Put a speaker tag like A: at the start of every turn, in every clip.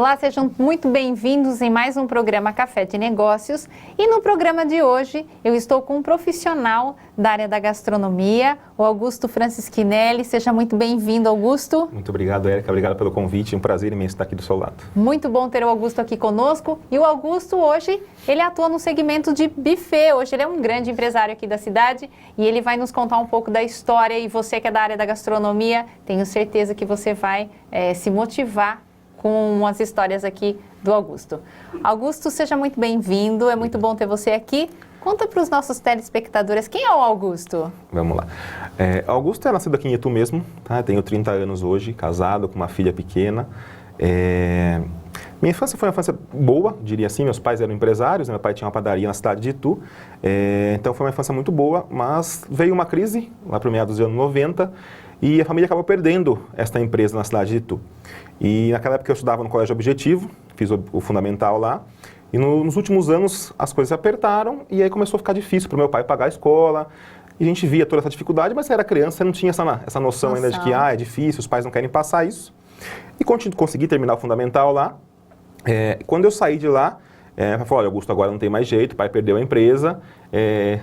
A: Olá, sejam muito bem-vindos em mais um programa Café de Negócios. E no programa de hoje eu estou com um profissional da área da gastronomia, o Augusto Francischinelli. Seja muito bem-vindo, Augusto.
B: Muito obrigado, Érica. Obrigado pelo convite. É um prazer imenso estar aqui do seu lado.
A: Muito bom ter o Augusto aqui conosco. E o Augusto hoje, ele atua no segmento de buffet. Hoje ele é um grande empresário aqui da cidade e ele vai nos contar um pouco da história. E você que é da área da gastronomia, tenho certeza que você vai se motivar com as histórias aqui do Augusto. Augusto, seja muito bem-vindo, é muito bom ter você aqui. Conta para os nossos telespectadores, quem é o Augusto?
B: Vamos lá. Augusto é nascido aqui em Itu mesmo, tá? Tenho 30 anos hoje, casado com uma filha pequena. Minha infância foi uma infância boa, diria assim, meus pais eram empresários, meu pai tinha uma padaria na cidade de Itu, então foi uma infância muito boa, mas veio uma crise, lá para o meados dos anos 90, e a família acabou perdendo esta empresa na cidade de Itu. E naquela época eu estudava no Colégio Objetivo, fiz o fundamental lá, e nos últimos anos as coisas se apertaram e aí começou a ficar difícil para o meu pai pagar a escola. E a gente via toda essa dificuldade, mas você era criança, você não tinha essa noção ainda de que é difícil, os pais não querem passar isso. E consegui terminar o fundamental lá. Quando eu saí de lá, eu falei, olha, Augusto, agora não tem mais jeito, o pai perdeu a empresa,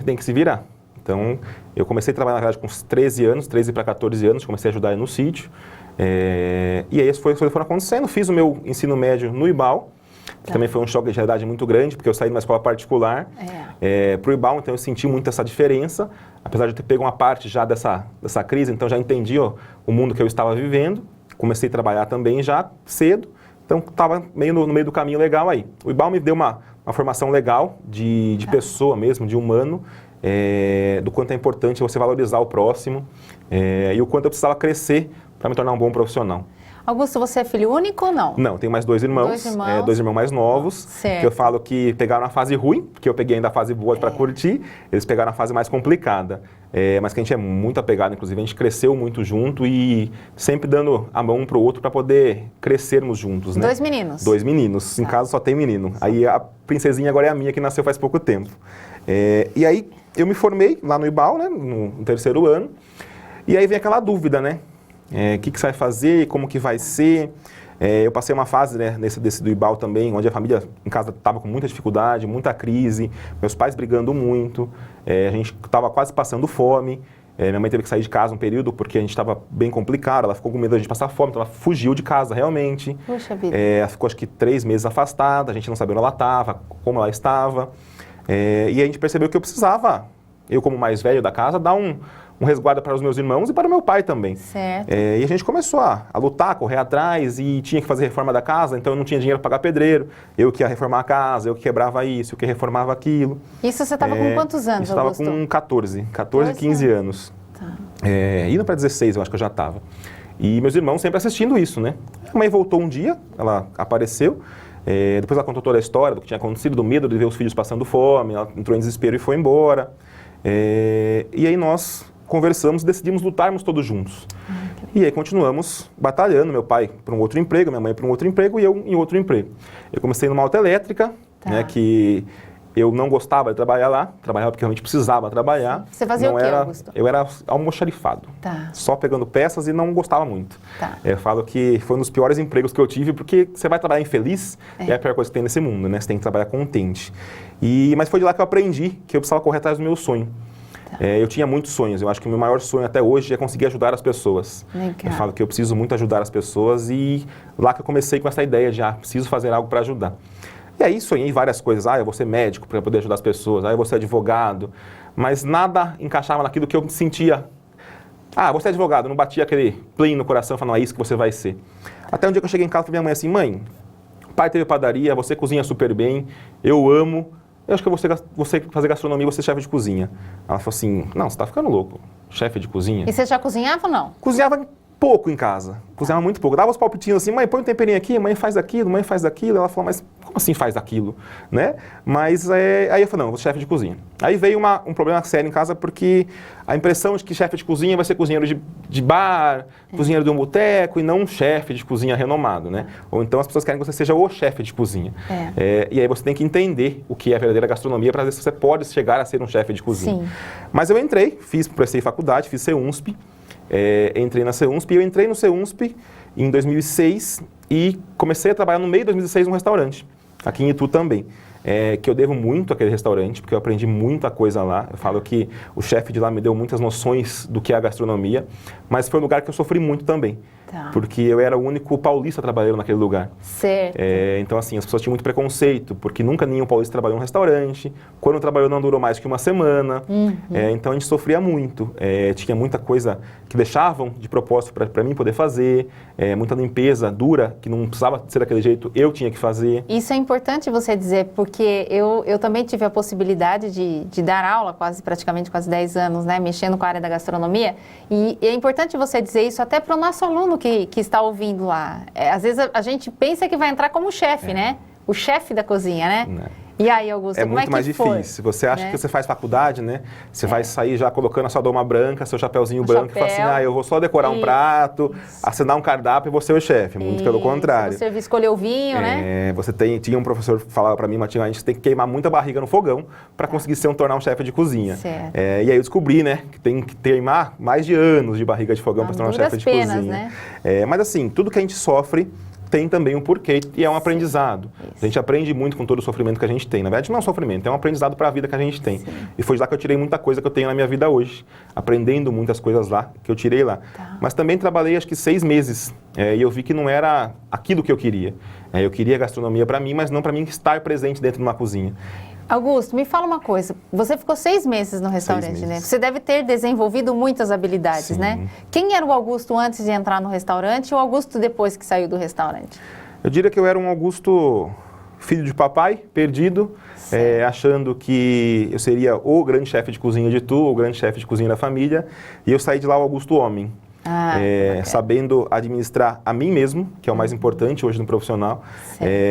B: tem que se virar. Então, eu comecei a trabalhar, na verdade, com uns 13 anos, 13 para 14 anos, comecei a ajudar no sítio. E aí as coisas foram acontecendo, fiz o meu ensino médio no IBAL, que também foi um choque de realidade muito grande, porque eu saí de uma escola particular para o IBAL, então eu senti muito essa diferença, apesar de ter pego uma parte já dessa crise, então já entendi o mundo que eu estava vivendo, comecei a trabalhar também já cedo, então estava meio no meio do caminho legal aí. O IBAL me deu uma formação legal de pessoa mesmo, de humano, do quanto é importante você valorizar o próximo e o quanto eu precisava crescer para me tornar um bom profissional.
A: Augusto, você é filho único ou não?
B: Não, tenho mais dois irmãos, dois irmãos mais novos,
A: certo.
B: Que eu falo que pegaram a fase ruim, porque eu peguei ainda a fase boa para curtir, eles pegaram a fase mais complicada, mas que a gente é muito apegado, inclusive a gente cresceu muito junto e sempre dando a mão um para o outro para poder crescermos juntos, né?
A: Dois meninos?
B: Dois meninos, em casa só tem menino. Aí a princesinha agora é a minha, que nasceu faz pouco tempo. E aí eu me formei lá no IBAL, né, no terceiro ano, e aí vem aquela dúvida, né? O que você vai fazer, como que vai ser? Eu passei uma fase, né, desse do IBAL também, onde a família em casa estava com muita dificuldade, muita crise, meus pais brigando muito, a gente estava quase passando fome, minha mãe teve que sair de casa um período porque a gente estava bem complicado, ela ficou com medo de a gente passar fome, então ela fugiu de casa realmente.
A: Puxa vida.
B: Ela ficou acho que 3 meses afastada, a gente não sabia onde ela estava, como ela estava, e a gente percebeu que eu precisava, eu como mais velho da casa, dar um resguardo para os meus irmãos e para o meu pai também.
A: Certo.
B: E a gente começou a lutar, a correr atrás e tinha que fazer reforma da casa, então eu não tinha dinheiro para pagar pedreiro, eu que ia reformar a casa, eu que quebrava isso, eu que reformava aquilo.
A: Isso você estava com quantos anos, Augusto?
B: Eu estava com 14, 15 anos.
A: Tá.
B: Indo para 16 eu acho que eu já estava. E meus irmãos sempre assistindo isso, né? A mãe voltou um dia, ela apareceu, depois ela contou toda a história do que tinha acontecido, do medo de ver os filhos passando fome, ela entrou em desespero e foi embora. E aí nós conversamos e decidimos lutarmos todos juntos. E aí continuamos batalhando, meu pai para um outro emprego, minha mãe para um outro emprego e eu em outro emprego. Eu comecei numa autoelétrica, né, que eu não gostava de trabalhar lá, trabalhava porque realmente precisava trabalhar.
A: Você fazia o quê, Augusto?
B: Eu era almoxarifado, só pegando peças e não gostava muito. Eu falo que foi um dos piores empregos que eu tive, porque você vai trabalhar infeliz, é a pior coisa que tem nesse mundo, né? Você tem que trabalhar contente. Mas foi de lá que eu aprendi que eu precisava correr atrás do meu sonho. Eu tinha muitos sonhos, eu acho que o meu maior sonho até hoje é conseguir ajudar as pessoas.
A: Legal.
B: Eu falo que eu preciso muito ajudar as pessoas e lá que eu comecei com essa ideia de, preciso fazer algo para ajudar. E aí sonhei várias coisas, eu vou ser médico para poder ajudar as pessoas, eu vou ser advogado, mas nada encaixava naquilo que eu sentia. Vou ser advogado, não batia aquele plim no coração, falando, é isso que você vai ser. Até um dia que eu cheguei em casa e falei pra minha mãe assim, mãe, pai teve padaria, você cozinha super bem, eu amo, eu acho que você fazer gastronomia, você é chefe de cozinha. Ela falou assim, não, você tá ficando louco, chefe de cozinha.
A: E você já cozinhava ou não?
B: Cozinhava pouco em casa, cozinhava muito pouco. Dava os palpitinhos assim, mãe, põe um temperinho aqui, mãe faz aquilo, mãe faz aquilo. Ela falou, mas como assim faz aquilo? Né? Mas aí eu falei, não, eu vou ser chefe de cozinha. Aí veio um problema sério em casa, porque a impressão de que chefe de cozinha vai ser cozinheiro de bar, cozinheiro de um boteco e não um chefe de cozinha renomado, né? Ou então as pessoas querem que você seja o chefe de cozinha. E aí você tem que entender o que é a verdadeira gastronomia para ver se você pode chegar a ser um chefe de cozinha. Sim. Mas eu entrei, prestei faculdade, fiz CEUNSP, entrei na CEUNSP e eu entrei no CEUNSP em 2006 e comecei a trabalhar no meio de 2016 num restaurante, aqui em Itu também. Que eu devo muito àquele restaurante, porque eu aprendi muita coisa lá. Eu falo que o chefe de lá me deu muitas noções do que é a gastronomia, mas foi um lugar que eu sofri muito também, porque eu era o único paulista trabalhando naquele lugar.
A: Certo.
B: Então, assim, as pessoas tinham muito preconceito, porque nunca nenhum paulista trabalhou em um restaurante. Quando trabalhou não durou mais que uma semana. Então, a gente sofria muito. Tinha muita coisa que deixavam de propósito para mim poder fazer, muita limpeza dura, que não precisava ser daquele jeito, eu tinha que fazer.
A: Isso é importante você dizer, porque eu também tive a possibilidade de dar aula praticamente quase 10 anos, né, mexendo com a área da gastronomia, e é importante você dizer isso até para o nosso aluno que está ouvindo lá. Às vezes a gente pensa que vai entrar como chefe, né? O chefe da cozinha, né? E aí, Augusto, como é que
B: muito mais difícil. Você acha que você faz faculdade, né? Você vai sair já colocando a sua doma branca, seu chapéuzinho branco, e fala assim, eu vou só decorar um prato, assinar um cardápio e vou ser o chefe. Muito pelo contrário.
A: Você escolheu o vinho, né?
B: Você tinha um professor que falava para mim, Matinho, a gente tem que queimar muita barriga no fogão para conseguir tornar um chefe de cozinha. E aí eu descobri, né, que tem que queimar mais de anos de barriga de fogão para se tornar um chefe de cozinha. Né? Mas assim, tudo que a gente sofre tem também um porquê e é um aprendizado. A gente aprende muito com todo o sofrimento que a gente tem. Na verdade, não é um sofrimento, é um aprendizado para a vida que a gente tem. E foi de lá que eu tirei muita coisa que eu tenho na minha vida hoje, aprendendo muitas coisas lá, que eu tirei lá. Mas também trabalhei acho que 6 meses e eu vi que não era aquilo que eu queria. Eu queria gastronomia para mim, mas não para mim estar presente dentro de uma cozinha.
A: Augusto, me fala uma coisa. Você ficou 6 meses no restaurante, né? Você deve ter desenvolvido muitas habilidades, né? Quem era o Augusto antes de entrar no restaurante e o Augusto depois que saiu do restaurante?
B: Eu diria que eu era um Augusto filho de papai, perdido, achando que eu seria o grande chefe de cozinha de Itu, o grande chefe de cozinha da família, e eu saí de lá o Augusto homem. Sabendo administrar a mim mesmo, que é o mais importante hoje no profissional,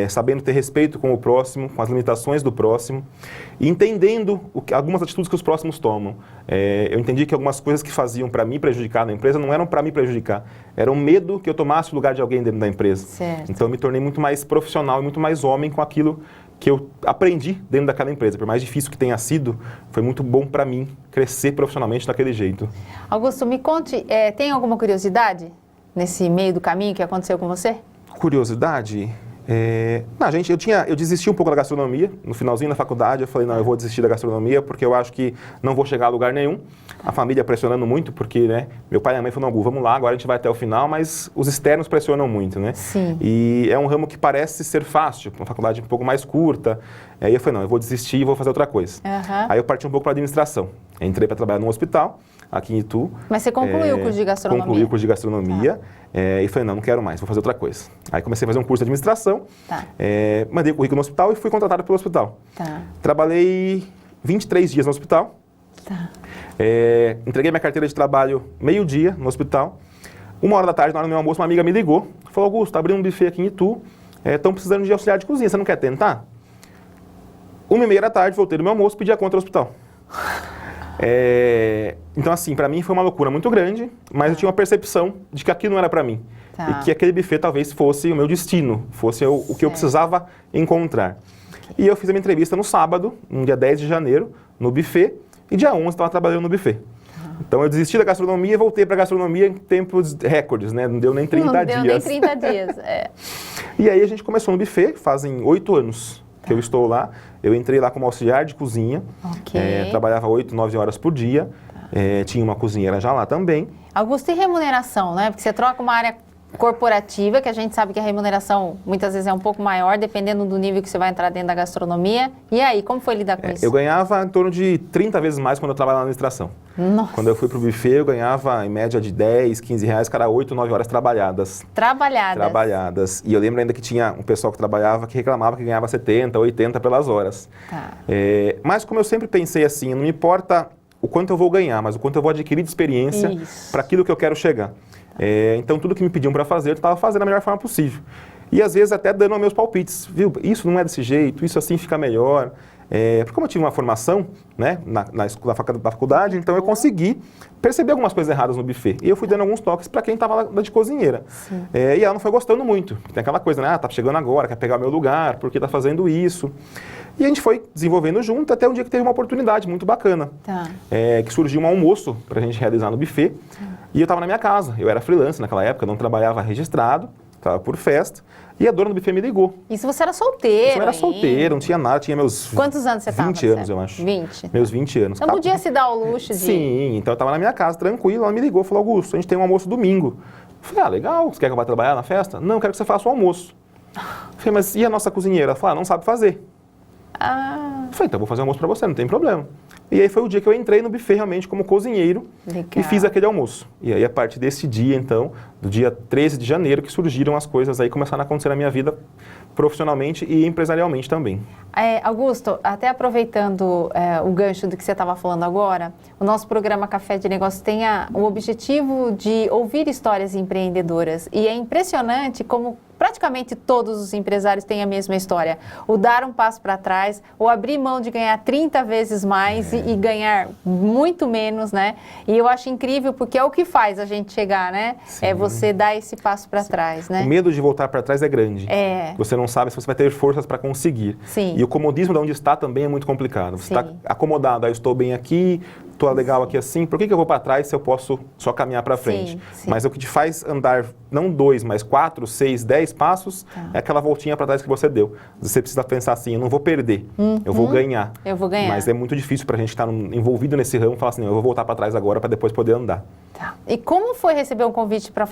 B: sabendo ter respeito com o próximo, com as limitações do próximo, e entendendo algumas atitudes que os próximos tomam. Eu entendi que algumas coisas que faziam para me prejudicar na empresa não eram para me prejudicar, era um medo que eu tomasse o lugar de alguém dentro da empresa. Então eu me tornei muito mais profissional e muito mais homem com aquilo que eu aprendi dentro daquela empresa. Por mais difícil que tenha sido, foi muito bom para mim crescer profissionalmente daquele jeito.
A: Augusto, me conte, tem alguma curiosidade nesse meio do caminho que aconteceu com você?
B: Curiosidade? Eu desisti um pouco da gastronomia. No finalzinho da faculdade, eu falei, não, eu vou desistir da gastronomia porque eu acho que não vou chegar a lugar nenhum. A família pressionando muito, porque, né, meu pai e a mãe falaram, não, Gu, vamos lá, agora a gente vai até o final, mas os externos pressionam muito, né? E é um ramo que parece ser fácil, uma faculdade um pouco mais curta. Aí eu falei, não, eu vou desistir e vou fazer outra coisa. Aí eu parti um pouco para a administração. Entrei para trabalhar num hospital, aqui em Itu.
A: Mas você concluiu o curso de gastronomia?
B: Concluí o curso de gastronomia. E falei, não quero mais, vou fazer outra coisa. Aí comecei a fazer um curso de administração, mandei o currículo no hospital e fui contratado pelo hospital. Trabalhei 23 dias no hospital. Entreguei minha carteira de trabalho meio-dia no hospital. 1h da tarde, na hora do meu almoço, uma amiga me ligou. Falou, Augusto, tá abrindo um buffet aqui em Itu, estão precisando de auxiliar de cozinha, você não quer tentar? 1h30 da tarde, voltei do meu almoço, pedi a conta no hospital. Então, assim, para mim foi uma loucura muito grande, mas eu tinha uma percepção de que aquilo não era para mim. E que aquele buffet talvez fosse o meu destino, fosse o que eu precisava encontrar. E eu fiz a minha entrevista no sábado, no dia 10 de janeiro, no buffet, e dia 11 estava trabalhando no buffet. Então eu desisti da gastronomia e voltei para a gastronomia em tempos recordes, né? Não deu nem 30 dias.
A: Não deu nem 30 dias,
B: E aí a gente começou no buffet, fazem 8 anos que eu estou lá. Eu entrei lá como auxiliar de cozinha, trabalhava 8, 9 horas por dia, tinha uma cozinheira já lá também.
A: Augusto, e remuneração, né? Porque você troca uma área corporativa, que a gente sabe que a remuneração muitas vezes é um pouco maior, dependendo do nível que você vai entrar dentro da gastronomia. E aí, como foi lidar com isso?
B: Eu ganhava em torno de 30 vezes mais quando eu trabalhava na administração.
A: Nossa.
B: Quando eu fui pro buffet, eu ganhava em média de 10, 15 reais cada 8, 9 horas trabalhadas. Trabalhadas. E eu lembro ainda que tinha um pessoal que trabalhava que reclamava que ganhava 70, 80 pelas horas. Mas como eu sempre pensei assim, não me importa o quanto eu vou ganhar, mas o quanto eu vou adquirir de experiência para aquilo que eu quero chegar. Então, tudo que me pediam para fazer, eu estava fazendo da melhor forma possível. E, às vezes, até dando meus palpites. Viu? Isso não é desse jeito, isso assim fica melhor. Porque como eu tive uma formação, né, na faculdade, então eu consegui perceber algumas coisas erradas no buffet. E eu fui dando alguns toques para quem estava lá de cozinheira. E ela não foi gostando muito. Tem aquela coisa, né? Tá chegando agora, quer pegar o meu lugar, por que tá fazendo isso? E a gente foi desenvolvendo junto até um dia que teve uma oportunidade muito bacana. Que surgiu um almoço para a gente realizar no buffet. E eu estava na minha casa. Eu era freelancer naquela época, não trabalhava registrado. estava por festa, e a dona do buffet me ligou.
A: Isso você era solteiro?
B: Eu era solteiro, não tinha nada, tinha meus...
A: Quantos anos você estava?
B: 20 anos, eu acho.
A: 20?
B: Meus 20 anos.
A: Não podia se dar o luxo de...
B: Sim, então eu estava na minha casa, tranquilo, ela me ligou, falou, Augusto, a gente tem um almoço domingo. Eu falei, legal, você quer que eu vá trabalhar na festa? Não, eu quero que você faça o almoço. Eu falei, mas e a nossa cozinheira? Ela falou, não sabe fazer. Eu falei, então eu vou fazer um almoço para você, não tem problema. E aí foi o dia que eu entrei no buffet realmente como cozinheiro.
A: Legal.
B: E fiz aquele almoço. E aí a partir desse dia, então, do dia 13 de janeiro, que surgiram as coisas aí, começaram a acontecer na minha vida profissionalmente e empresarialmente também.
A: Augusto, até aproveitando o gancho do que você estava falando agora, o nosso programa Café de Negócios tem o objetivo de ouvir histórias empreendedoras. E é impressionante como praticamente todos os empresários têm a mesma história. O dar um passo para trás, ou abrir mão de ganhar 30 vezes mais e ganhar muito menos, né? E eu acho incrível porque é o que faz a gente chegar, né?
B: Sim.
A: É você dar esse passo para trás, né?
B: O medo de voltar para trás é grande. Você não sabe se você vai ter forças para conseguir.
A: Sim.
B: E o comodismo de onde está também é muito complicado. Você está acomodado, eu estou bem aqui, estou legal aqui assim, por que eu vou para trás se eu posso só caminhar para frente?
A: Sim.
B: Mas o que te faz andar, não 2, mas 4, 6, 10 passos, é aquela voltinha para trás que você deu. Você precisa pensar assim, eu não vou perder, eu vou ganhar.
A: Eu vou ganhar.
B: Mas é muito difícil para a gente estar envolvido nesse ramo, falar assim, eu vou voltar para trás agora para depois poder andar.
A: Tá. E como foi receber um convite para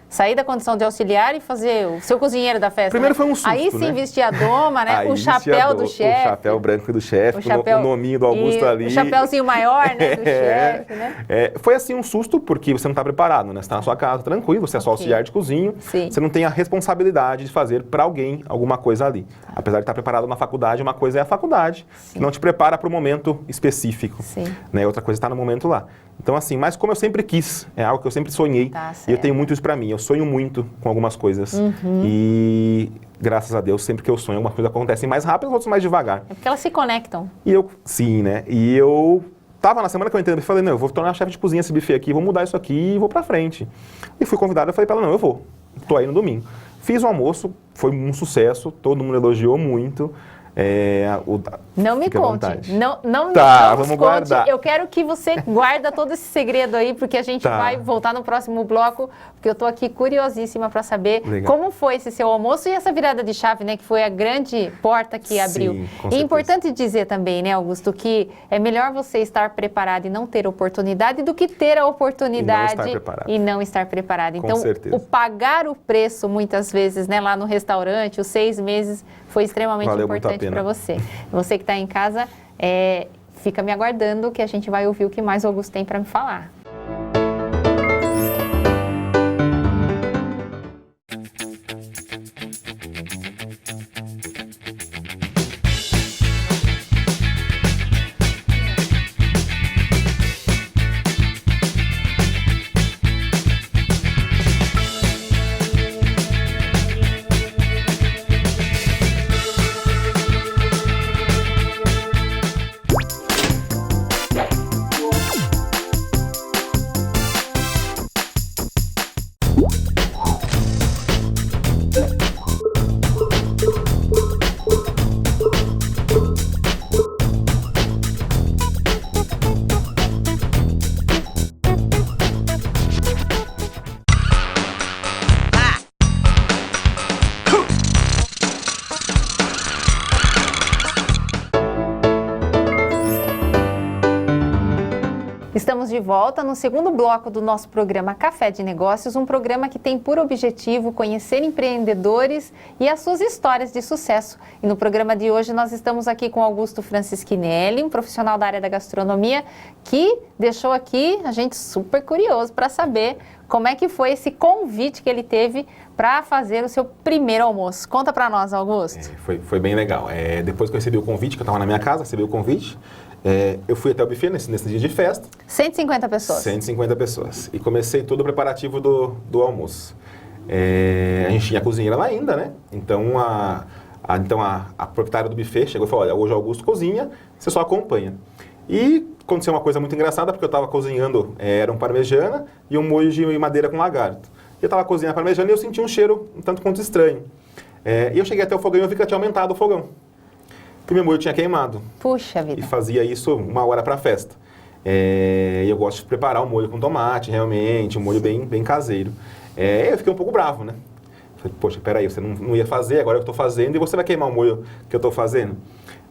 A: sair da condição de auxiliar e fazer o seu cozinheiro da festa?
B: Primeiro foi um susto,
A: aí sim vestir a doma, né?
B: Aí
A: o chapéu do chefe.
B: O chapéu branco do chefe, o nominho do Augusto ali.
A: O chapéuzinho maior, né, do chefe, né?
B: Foi assim um susto, porque você não está preparado, né? Você está na sua casa, tranquilo, você é só auxiliar de cozinha.
A: Sim.
B: Você não tem a responsabilidade de fazer para alguém alguma coisa ali. Apesar de estar preparado na faculdade, uma coisa é a faculdade, que não te prepara para o momento específico.
A: Sim.
B: Né? Outra coisa está no momento lá. Então, assim, mas como eu sempre quis, é algo que eu sempre sonhei, e eu tenho muito isso pra mim, eu sonho muito com algumas coisas, e graças a Deus, sempre que eu sonho, algumas coisas acontecem mais rápido, outras mais devagar.
A: É porque elas se conectam.
B: Sim, né, e eu tava na semana que eu entrei no buffet, falei, não, eu vou tornar chefe de cozinha esse buffet aqui, vou mudar isso aqui e vou pra frente. E fui convidado, eu falei pra ela, não, eu vou, tô aí no domingo. Fiz o almoço, foi um sucesso, todo mundo elogiou muito.
A: Não me conte, não
B: vamos
A: conte.
B: Guardar.
A: Eu quero que você guarda todo esse segredo aí, porque a gente vai voltar no próximo bloco, porque eu estou aqui curiosíssima para saber como foi esse seu almoço e essa virada de chave, né, que foi a grande porta que abriu. E é importante dizer também, né, Augusto, que é melhor você estar preparado e não ter oportunidade do que ter a oportunidade e não estar preparado. Então, o pagar o preço, muitas vezes, né, lá no restaurante, os 6 meses, foi extremamente importante para você. Você que está em casa, fica me aguardando que a gente vai ouvir o que mais o Augusto tem para me falar. Estamos de volta no segundo bloco do nosso programa Café de Negócios, um programa que tem por objetivo conhecer empreendedores e as suas histórias de sucesso. E no programa de hoje nós estamos aqui com Augusto Francischinelli, um profissional da área da gastronomia, que deixou aqui a gente super curioso para saber como é que foi esse convite que ele teve para fazer o seu primeiro almoço. Conta para nós, Augusto.
B: Foi bem legal. Depois que eu recebi o convite, que eu estava na minha casa, recebi o convite, eu fui até o buffet nesse dia de festa.
A: 150 pessoas?
B: 150 pessoas. E comecei todo o preparativo do almoço. A gente tinha a cozinheira lá ainda, né? Então a proprietária do buffet chegou e falou, olha, hoje o Augusto cozinha, você só acompanha. E aconteceu uma coisa muito engraçada, porque eu estava cozinhando, era um parmegiana e um molho de madeira com lagarto. Eu estava cozinhando a parmegiana e eu senti um cheiro um tanto quanto estranho. E eu cheguei até o fogão e eu vi que tinha aumentado o fogão. Porque meu molho tinha queimado.
A: Puxa vida.
B: E fazia isso 1 hora para a festa. E eu gosto de preparar um molho com tomate, realmente, um molho bem caseiro. Eu fiquei um pouco bravo, né? Falei, poxa, peraí, você não ia fazer, agora eu estou fazendo e você vai queimar o molho que eu estou fazendo?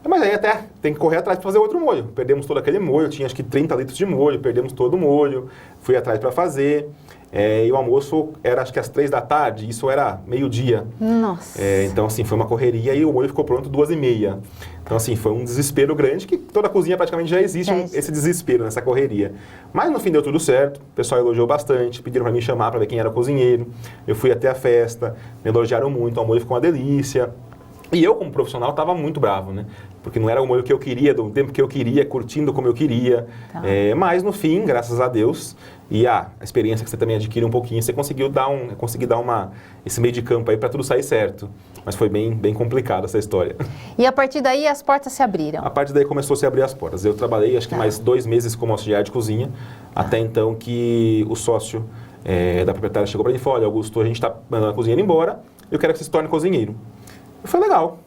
B: Mas aí até tem que correr atrás para fazer outro molho. Perdemos todo aquele molho, tinha acho que 30 litros de molho, perdemos todo o molho, fui atrás para fazer. E o almoço era acho que às 3 da tarde, isso era meio-dia.
A: Nossa.
B: Então assim, foi uma correria e o molho ficou pronto 2h30. Então assim, foi um desespero grande, que toda a cozinha praticamente já existe esse desespero nessa correria. Mas no fim deu tudo certo, o pessoal elogiou bastante, pediram para me chamar para ver quem era o cozinheiro. Eu fui até a festa, me elogiaram muito, o molho ficou uma delícia. E eu, como profissional, estava muito bravo, né? Porque não era o molho que eu queria, do tempo que eu queria, curtindo como eu queria. Tá. Mas no fim, graças a Deus, e a experiência que você também adquire um pouquinho, você conseguiu dar esse meio de campo aí para tudo sair certo. Mas foi bem complicado essa história.
A: E a partir daí as portas se abriram?
B: A partir daí começou a se abrir as portas. Eu trabalhei acho que mais 2 meses como auxiliar de cozinha, até então que o sócio da proprietária chegou para mim e falou, olha, Augusto, a gente está mandando a cozinheira embora, eu quero que você se torne cozinheiro. Eu falei, legal,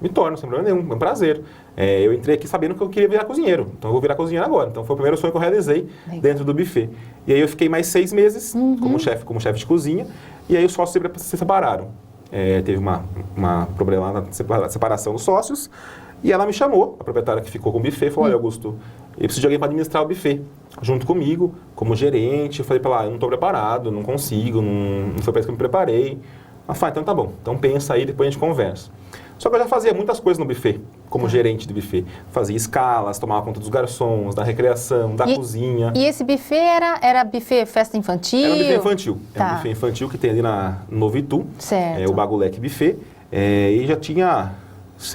B: me torno, sem problema nenhum, é um prazer. Eu entrei aqui sabendo que eu queria virar cozinheiro, então eu vou virar cozinheiro agora. Então foi o primeiro sonho que eu realizei dentro do buffet. E aí eu fiquei mais 6 meses como chefe de cozinha, e aí os sócios se separaram. Teve uma problema lá na separação dos sócios, e ela me chamou, a proprietária que ficou com o buffet, falou, olha, Augusto, eu preciso de alguém para administrar o buffet, junto comigo, como gerente. Eu falei para ela, eu não estou preparado, não consigo, não foi para isso que eu me preparei. Ela falou, então tá bom, então pensa aí, depois a gente conversa. Só que eu já fazia muitas coisas no buffet, como gerente de buffet. Fazia escalas, tomava conta dos garçons, da recreação, da cozinha.
A: E esse buffet era buffet festa infantil?
B: Era um buffet infantil. Tá. É um buffet infantil que tem ali no Novo Itu.
A: Certo.
B: O Bagulec Buffet. E já tinha...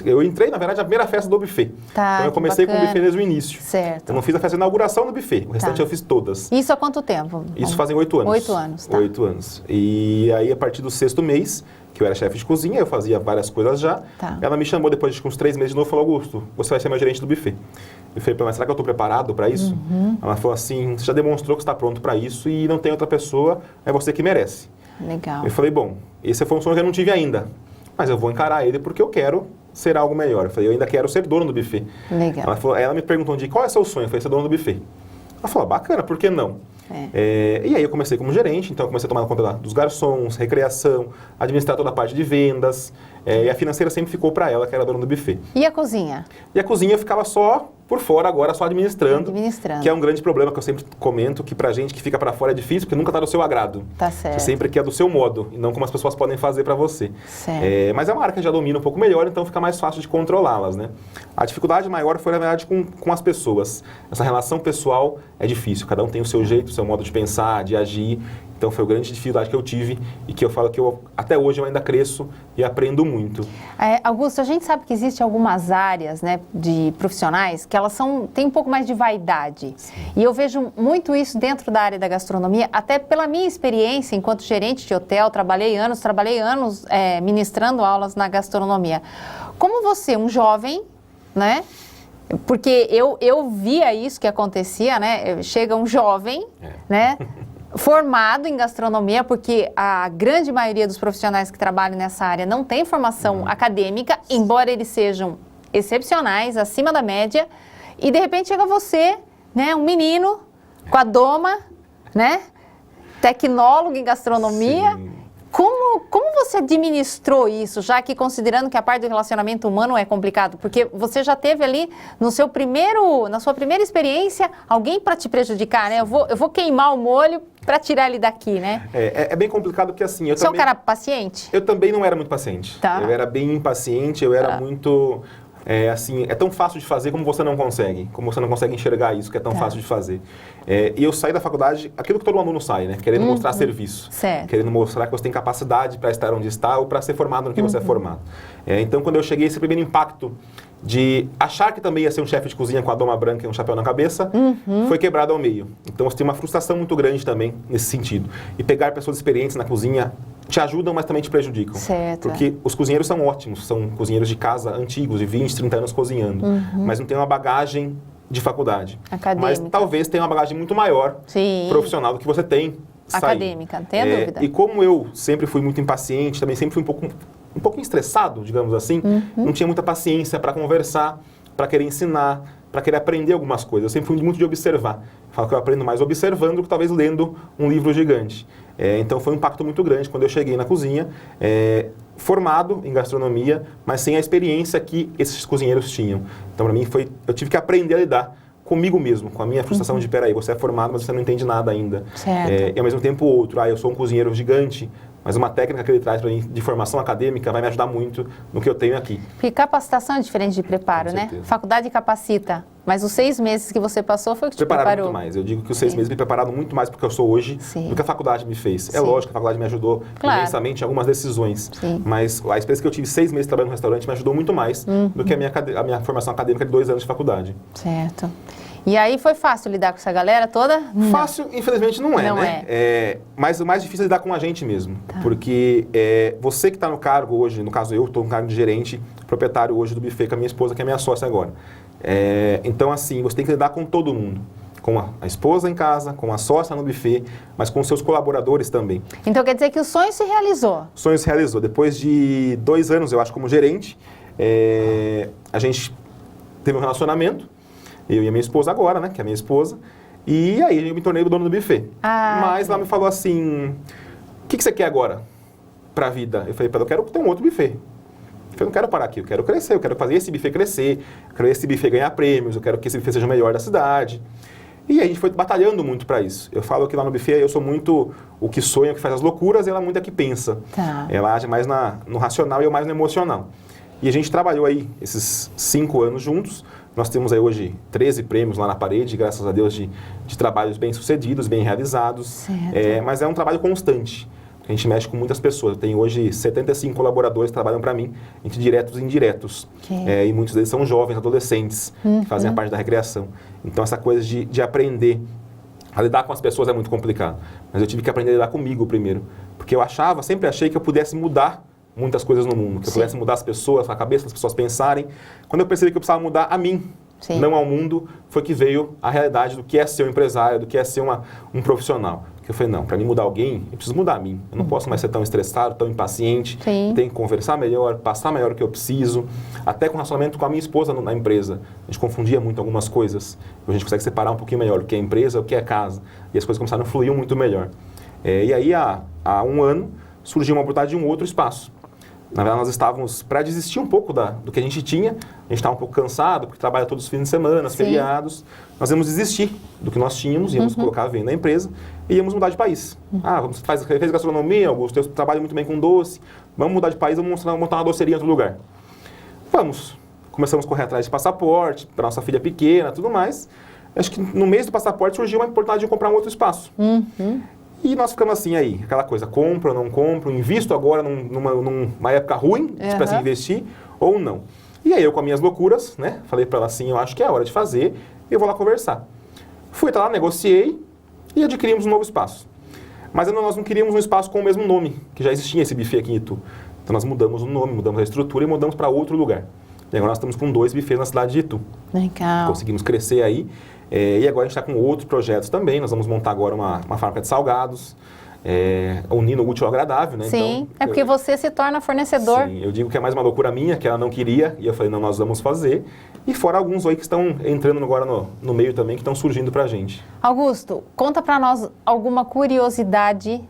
B: Eu entrei, na verdade, na primeira festa do buffet.
A: Tá,
B: então eu comecei com o buffet desde o início.
A: Certo.
B: Eu não fiz a festa de inauguração do buffet, o restante eu fiz todas.
A: Isso há quanto tempo?
B: Isso fazem 8 anos.
A: 8 anos, tá.
B: 8 anos. E aí, a partir do 6º mês, que eu era chefe de cozinha, eu fazia várias coisas já.
A: Tá.
B: Ela me chamou depois de uns 3 meses de novo e falou, Augusto, você vai ser meu gerente do buffet. Eu falei, mas será que eu estou preparado para isso? Ela falou assim, você já demonstrou que está pronto para isso e não tem outra pessoa, é você que merece.
A: Legal.
B: Eu falei, bom, esse foi um sonho que eu não tive ainda, mas eu vou encarar ele porque eu quero ser algo melhor. Eu falei, eu ainda quero ser dono do buffet.
A: Legal.
B: Ela me perguntou um dia, qual é o seu sonho? Eu falei, ser dono do buffet. Ela falou, bacana, por que não? E aí eu comecei como gerente, então eu comecei a tomar conta dos garçons, recreação, administrar toda a parte de vendas, e a financeira sempre ficou para ela, que era dona do buffet.
A: E a cozinha?
B: E a cozinha eu ficava só por fora, agora só administrando. Que é um grande problema que eu sempre comento, que pra gente que fica pra fora é difícil, porque nunca tá do seu agrado.
A: Tá certo.
B: Você sempre quer do seu modo, e não como as pessoas podem fazer pra você.
A: Certo.
B: Mas é uma área que já domina um pouco melhor, então fica mais fácil de controlá-las, né? A dificuldade maior foi, na verdade, com as pessoas. Essa relação pessoal é difícil, cada um tem o seu jeito, o seu modo de pensar, de agir. Então foi a grande dificuldade que eu tive e que eu falo que até hoje eu ainda cresço e aprendo muito.
A: Augusto, a gente sabe que existem algumas áreas, né, de profissionais que elas têm um pouco mais de vaidade. Sim. E eu vejo muito isso dentro da área da gastronomia, até pela minha experiência enquanto gerente de hotel, trabalhei anos ministrando aulas na gastronomia. Como você, um jovem, né? Porque eu via isso que acontecia, né? Chega um jovem, né? Formado em gastronomia, porque a grande maioria dos profissionais que trabalham nessa área não tem formação acadêmica, embora eles sejam excepcionais, acima da média, e de repente chega você, né, um menino com a doma, né, tecnólogo em gastronomia. Sim. Como você administrou isso, já que considerando que a parte do relacionamento humano é complicado? Porque você já teve ali na sua primeira experiência alguém para te prejudicar, né? Eu vou queimar o molho para tirar ele daqui, né?
B: É bem complicado porque assim...
A: Você é um cara paciente?
B: Eu também não era muito paciente.
A: Tá.
B: Eu era bem impaciente, eu era muito... é tão fácil de fazer como você não consegue. Como você não consegue enxergar isso, que é tão fácil de fazer. E eu saí da faculdade, aquilo que todo aluno sai, né? Querendo mostrar serviço.
A: Certo.
B: Querendo mostrar que você tem capacidade para estar onde está ou para ser formado no que você é formado. Então, quando eu cheguei, esse primeiro impacto de achar que também ia ser um chefe de cozinha com a doma branca e um chapéu na cabeça, foi quebrado ao meio. Então, você tem uma frustração muito grande também nesse sentido. E pegar pessoas experientes na cozinha te ajudam, mas também te prejudicam. Certo. Porque os cozinheiros são ótimos, são cozinheiros de casa antigos, de 20, 30 anos cozinhando, mas não tem uma bagagem de faculdade.
A: Acadêmica.
B: Mas talvez tenha uma bagagem muito maior, profissional, do que você tem.
A: Acadêmica, não tenha dúvida.
B: E como eu sempre fui muito impaciente, também sempre fui um pouco estressado, digamos assim, não tinha muita paciência para conversar, para querer ensinar, para querer aprender algumas coisas. Eu sempre fui muito de observar. Eu falo que eu aprendo mais observando do que talvez lendo um livro gigante. Então foi um impacto muito grande quando eu cheguei na cozinha, formado em gastronomia, mas sem a experiência que esses cozinheiros tinham. Então para mim eu tive que aprender a lidar comigo mesmo, com a minha frustração de, peraí, você é formado, mas você não entende nada ainda.
A: Certo.
B: E ao mesmo tempo o outro, eu sou um cozinheiro gigante, mas uma técnica que ele traz para mim de formação acadêmica vai me ajudar muito no que eu tenho aqui.
A: Porque capacitação é diferente de preparo,
B: Com
A: né?
B: certeza.
A: Faculdade capacita, mas os 6 meses que você passou foi o que te preparou.
B: Muito mais. Eu digo que os 6 meses me prepararam muito mais porque eu sou hoje do que a faculdade me fez. É lógico que a faculdade me ajudou imensamente em algumas decisões, mas a experiência que eu tive 6 meses trabalhando no restaurante me ajudou muito mais do que a minha formação acadêmica de 2 anos de faculdade.
A: Certo. E aí foi fácil lidar com essa galera toda?
B: Fácil, infelizmente, não é, né? Mas o mais difícil é lidar com a gente mesmo. Porque você que está no cargo hoje, no caso eu estou no cargo de gerente, proprietário hoje do buffet com a minha esposa, que é minha sócia agora. Então, assim, você tem que lidar com todo mundo. Com a esposa em casa, com a sócia no buffet, mas com os seus colaboradores também.
A: Então quer dizer que o sonho se realizou?
B: O sonho se realizou. Depois de 2 anos, eu acho, como gerente, a gente teve um relacionamento. Eu e a minha esposa agora, né? Que é a minha esposa. E aí eu me tornei o dono do buffet. Mas ela me falou assim, o que você quer agora pra vida? Eu falei, eu quero ter um outro buffet. Eu falei, não quero parar aqui, eu quero crescer, eu quero fazer esse buffet crescer, eu quero esse buffet ganhar prêmios, eu quero que esse buffet seja o melhor da cidade. E a gente foi batalhando muito para isso. Eu falo que lá no buffet eu sou muito o que sonha, o que faz as loucuras, e ela muito é que pensa. Ela age mais no racional e eu mais no emocional. E a gente trabalhou aí esses 5 anos juntos. Nós temos aí hoje 13 prêmios lá na parede, graças a Deus, de trabalhos bem sucedidos, bem realizados. Mas é um trabalho constante. A gente mexe com muitas pessoas. Eu tenho hoje 75 colaboradores que trabalham para mim, entre diretos e indiretos. E muitos deles são jovens, adolescentes, que fazem a parte da recreação. Então essa coisa de aprender a lidar com as pessoas é muito complicado. Mas eu tive que aprender a lidar comigo primeiro. Porque eu sempre achei que eu pudesse mudar muitas coisas no mundo, que eu pudesse mudar as pessoas, a cabeça das pessoas pensarem. Quando eu percebi que eu precisava mudar a mim, não ao mundo, foi que veio a realidade do que é ser um empresário, do que é ser um profissional. Porque eu falei, não, para mim mudar alguém, eu preciso mudar a mim. Eu não posso mais ser tão estressado, tão impaciente. Tenho que conversar melhor, passar melhor o que eu preciso. Até com o relacionamento com a minha esposa na empresa. A gente confundia muito algumas coisas. A gente consegue separar um pouquinho melhor o que é empresa, o que é casa. E as coisas começaram a fluir muito melhor. E aí, há 1 ano, surgiu uma oportunidade de um outro espaço. Na verdade, nós estávamos para desistir um pouco do que a gente tinha. A gente estava um pouco cansado, porque trabalha todos os fins de semana, feriados. Nós íamos desistir do que nós tínhamos, íamos colocar a venda na empresa e íamos mudar de país. Você fez gastronomia, Augusto, eu trabalho muito bem com doce. Vamos mudar de país, vamos montar uma doceria em outro lugar. Vamos. Começamos a correr atrás de passaporte, para nossa filha pequena, tudo mais. Acho que no mês do passaporte surgiu uma oportunidade de comprar um outro espaço. E nós ficamos assim aí, aquela coisa, compro ou não compro, invisto agora numa época ruim, para se investir, ou não. E aí eu com as minhas loucuras, né, falei para ela assim, eu acho que é a hora de fazer, eu vou lá conversar. Fui até lá, negociei e adquirimos um novo espaço. Mas nós não queríamos um espaço com o mesmo nome, que já existia esse buffet aqui em Itu. Então nós mudamos o nome, mudamos a estrutura e mudamos para outro lugar. E agora nós estamos com 2 buffets na cidade de Itu.
A: Legal.
B: Conseguimos crescer aí. E agora a gente está com outros projetos também. Nós vamos montar agora uma fábrica de salgados, unindo o útil ao agradável, né?
A: Sim, então, porque você se torna fornecedor.
B: Sim, eu digo que é mais uma loucura minha, que ela não queria, e eu falei, não, nós vamos fazer. E fora alguns aí que estão entrando agora no meio também, que estão surgindo pra gente.
A: Augusto, conta pra nós alguma curiosidade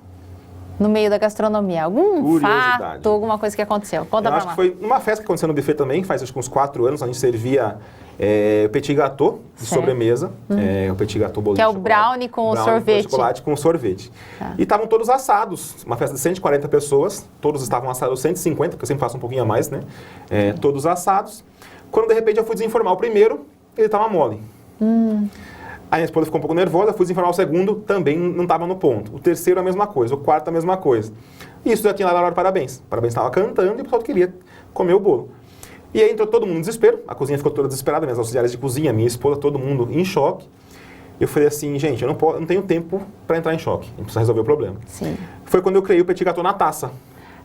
A: no meio da gastronomia. Algum fato, alguma coisa que aconteceu. Conta pra nós.
B: Acho que foi numa festa que aconteceu no buffet também, faz acho que uns 4 anos, a gente servia petit gâteau de sobremesa, o petit gâteau bolinho
A: que é o brownie com o sorvete.
B: Chocolate com sorvete. E estavam todos assados, uma festa de 140 pessoas, todos estavam assados 150, porque eu sempre faço um pouquinho a mais, né? Todos assados. Quando de repente eu fui desenformar o primeiro, ele estava mole. A minha esposa ficou um pouco nervosa, fui desenformar o segundo, também não estava no ponto. O terceiro a mesma coisa, o quarto a mesma coisa. E isso já tinha lá na hora do parabéns. O parabéns estava cantando e o pessoal queria comer o bolo. E aí entrou todo mundo em desespero, a cozinha ficou toda desesperada, minhas auxiliares de cozinha, minha esposa, todo mundo em choque. Eu falei assim, gente, eu não tenho tempo para entrar em choque, a gente precisa resolver o problema.
A: Sim.
B: Foi quando eu criei o petit gâteau na taça.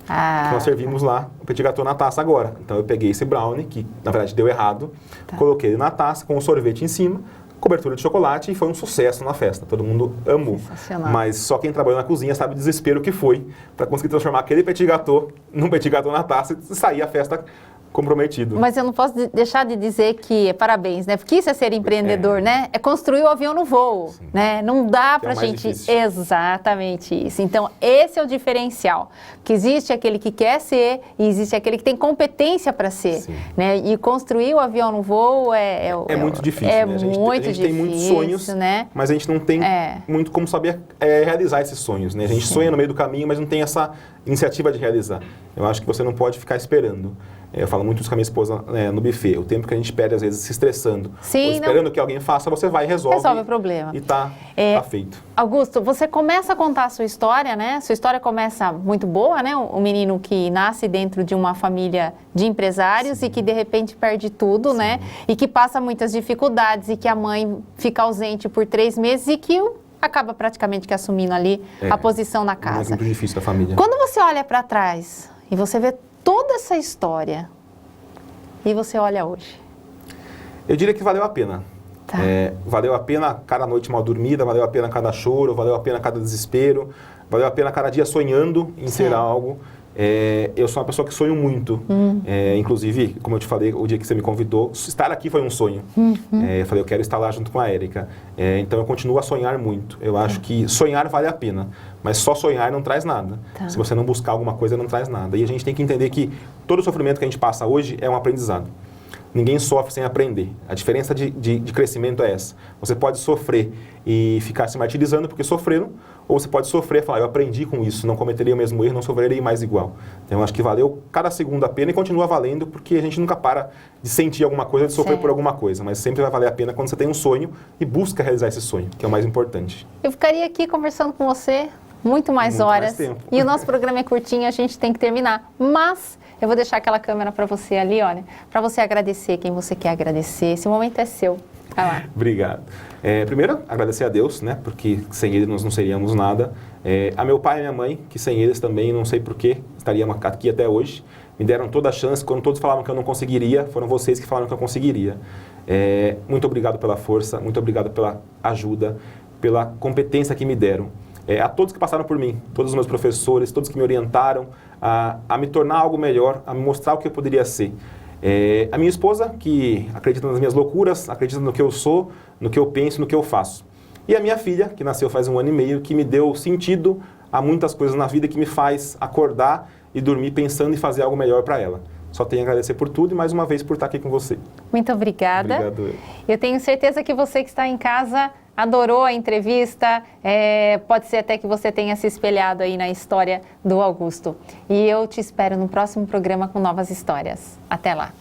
B: Que nós servimos lá o petit gâteau na taça agora. Então eu peguei esse brownie, que na verdade deu errado, coloquei ele na taça com o sorvete em cima, cobertura de chocolate e foi um sucesso na festa. Todo mundo amou.
A: Sensacional.
B: Mas só quem trabalhou na cozinha sabe o desespero que foi para conseguir transformar aquele petit gâteau num petit gâteau na taça e sair a festa comprometido.
A: Mas eu não posso deixar de dizer que, parabéns, né? Porque isso é ser empreendedor, né? É construir o avião no voo, né? Não dá pra gente...
B: difícil.
A: Exatamente isso. Então, esse é o diferencial. Que existe aquele que quer ser e existe aquele que tem competência para ser, né? E construir o avião no voo é
B: muito difícil,
A: é
B: né?
A: muito
B: a gente tem muitos sonhos,
A: né?
B: mas a gente não tem muito como saber realizar esses sonhos, né? A gente sonha no meio do caminho, mas não tem essa iniciativa de realizar. Eu acho que você não pode ficar esperando. Eu falo muito isso com a minha esposa no buffet. O tempo que a gente perde, às vezes, se estressando. Ou esperando que alguém faça, você vai e resolve
A: o problema.
B: E tá feito.
A: Augusto, você começa a contar a sua história, né? Sua história começa muito boa, né? Um menino que nasce dentro de uma família de empresários e que, de repente, perde tudo, né? E que passa muitas dificuldades e que a mãe fica ausente por 3 meses e que acaba praticamente que assumindo ali a posição na casa.
B: É muito difícil da família.
A: Quando você olha para trás e você vê toda essa história e você olha hoje?
B: Eu diria que valeu a pena. Valeu a pena cada noite mal dormida, valeu a pena cada choro, valeu a pena cada desespero, valeu a pena cada dia sonhando em ser algo. Eu sou uma pessoa que sonho muito. Inclusive, como eu te falei, o dia que você me convidou, estar aqui foi um sonho. Eu falei, eu quero estar lá junto com a Érica. Então, eu continuo a sonhar muito. Eu acho que sonhar vale a pena, mas só sonhar não traz nada. Se você não buscar alguma coisa, não traz nada. E a gente tem que entender que todo o sofrimento que a gente passa hoje é um aprendizado. Ninguém sofre sem aprender. A diferença de crescimento é essa. Você pode sofrer e ficar se martirizando porque sofreram, ou você pode sofrer e falar, eu aprendi com isso, não cometerei o mesmo erro, não sofrerei mais igual. Então, eu acho que valeu cada segundo a pena e continua valendo, porque a gente nunca para de sentir alguma coisa, de sofrer por alguma coisa, mas sempre vai valer a pena quando você tem um sonho e busca realizar esse sonho, que é o mais importante.
A: Eu ficaria aqui conversando com você muito mais horas. E o nosso programa é curtinho, a gente tem que terminar. Mas eu vou deixar aquela câmera para você ali, olha, para você agradecer quem você quer agradecer. Esse momento é seu. Vai lá.
B: Obrigado. Primeiro, agradecer a Deus, né? Porque sem Ele nós não seríamos nada. A meu pai e minha mãe, que sem eles também, não sei porquê, estaríamos aqui até hoje. Me deram toda a chance. Quando todos falavam que eu não conseguiria, foram vocês que falaram que eu conseguiria. Muito obrigado pela força, muito obrigado pela ajuda, pela competência que me deram. A todos que passaram por mim, todos os meus professores, todos que me orientaram a me tornar algo melhor, a me mostrar o que eu poderia ser. A minha esposa, que acredita nas minhas loucuras, acredita no que eu sou, no que eu penso, no que eu faço. E a minha filha, que nasceu faz 1 ano e meio, que me deu sentido a muitas coisas na vida, que me faz acordar e dormir pensando em fazer algo melhor para ela. Só tenho a agradecer por tudo e mais uma vez por estar aqui com você.
A: Muito obrigada.
B: Obrigado.
A: Eu tenho certeza que você que está em casa adorou a entrevista, pode ser até que você tenha se espelhado aí na história do Augusto. E eu te espero no próximo programa com novas histórias. Até lá!